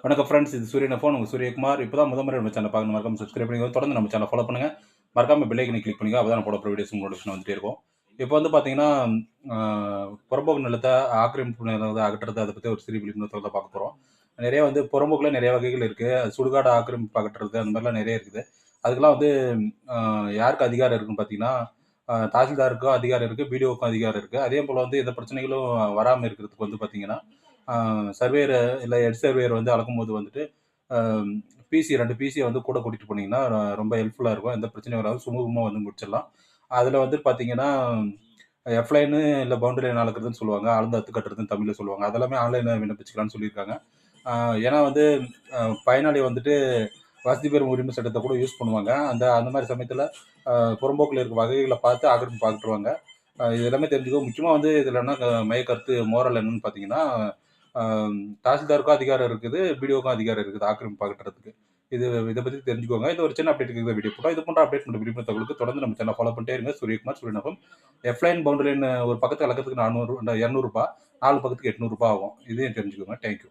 வணக்கம் ஃப்ரெண்ட்ஸ். இது சூரியன் ஃபோன். உங்க சூரியகுமார். இப்போ தான் முறை நம்ம சேனல் பார்க்கணும். மறக்காம சப்ஸ்கிரைப் பண்ணிக்கோங்க. தொடர்ந்து நம்ம சேனல் ஃபாலோ பண்ணுங்க. மறக்காம பெல் ஐக்கனை கிளிக் பண்ணிக்கோங்க. அப்பதான் நான் போடக்கூடிய வீடியோஸ் நோட்டிஃபிகேஷன் வந்துட்டே இருக்கும். இப்போ வந்து பார்த்தீங்கன்னா, அ புறம்போக்கு நிலத்த ஆக்கிரமிப்பு நிலத்த அகற்றுறது அத பத்தி ஒரு சிறிய விழிப்புணர்வு தான் பார்க்க போறோம். நெறைய வந்து புறம்போக்குல நெறைய வகைகள் இருக்கு. சுடுகாடு ஆக்கிரமிப்பு அகற்றுறது அந்த மாரிலாம் நெறைய இருக்குது. அதுக்கெல்லாம் வந்து அ யாருக்கு அதிகாரம் இருக்குன்னு பார்த்தீங்கன்னா, தாசில்தாருக்கும் அதிகாரம் இருக்கு, பிடிஓவுக்கும் அதிகாரம் இருக்கு. அதேபோல வந்து எந்த பிரச்சனைகளும் வராம இருக்கிறதுக்கு வந்து பார்த்தீங்கன்னா, அ சர்வேயர் இல்ல ஹெட் சர்வேயர் வந்து அளக்கும்போது வந்துட்டு, அ பிசி 2 பிசிய வந்து கூட கூட்டிட்டு போனீங்கன்னா, ரொம்ப ஹெல்ப்ஃபுல்லா இருக்கும். எந்த பிரச்சனையும் வராது. சுமூகமா வந்து முடிச்சிடலாம். அதுல வந்து பார்த்தீங்கன்னா, எஃப்லைனு இல்ல பவுண்டரி லைன் அளக்குறதுன்னு சொல்லுவாங்க. அளந்து அத்து கட்டுறதுன்னு தமிழ்ல சொல்லுவாங்க. அதெல்லாமே ஆன்லைன்ல விண்ணப்பிச்சுக்கலாம்னு சொல்லியிருக்காங்க. அ ஏன்னா வந்து பயனாளி வந்துட்டு வசதி பெறும் உரிமை சட்டத்த கூட யூஸ் பண்ணுவாங்க. அந்த அந்த மாரி சமயத்துல புறம்போக்குல இருக்க வகைகள பார்த்து ஆக்கிரமிப்பு அகற்றுவாங்க. இது எல்லாமே தெரிஞ்சுக்கணும். முக்கியமா வந்து இதுல என்ன மைய கருத்து மோரல் என்னன்னு பார்த்தீங்கன்னா, அ தாசில்தாருக்கும் அதிகாரம் இருக்குது, பிடிஓவுக்கும் அதிகாரம் இருக்குது ஆக்கிரமிப்பு அகற்றதுக்கு. இத பத்தி தெரிஞ்சுக்கோங்க. இது ஒரு சின்ன அப்டேட்டுக்கு இந்த வீடியோ போட்டோம். இது போன்ற அப்டேட் மற்றும் விரிவான தகவலுக்கு தொடர்ந்து நம்ம சேனல ஃபாலோ பண்ணிட்டே இருங்க. சூரியகுமார், சூரியன் எஃப்எம். எஃப்லைன், பவுண்டரி லைன் ஒரு பக்கத்த அளக்கிறதுக்கு ரூ. 200 4 பக்கத்துக்கு ரூ. 800 ஆகும். இதையும் தெரிஞ்சுக்கோங்க. Thank you.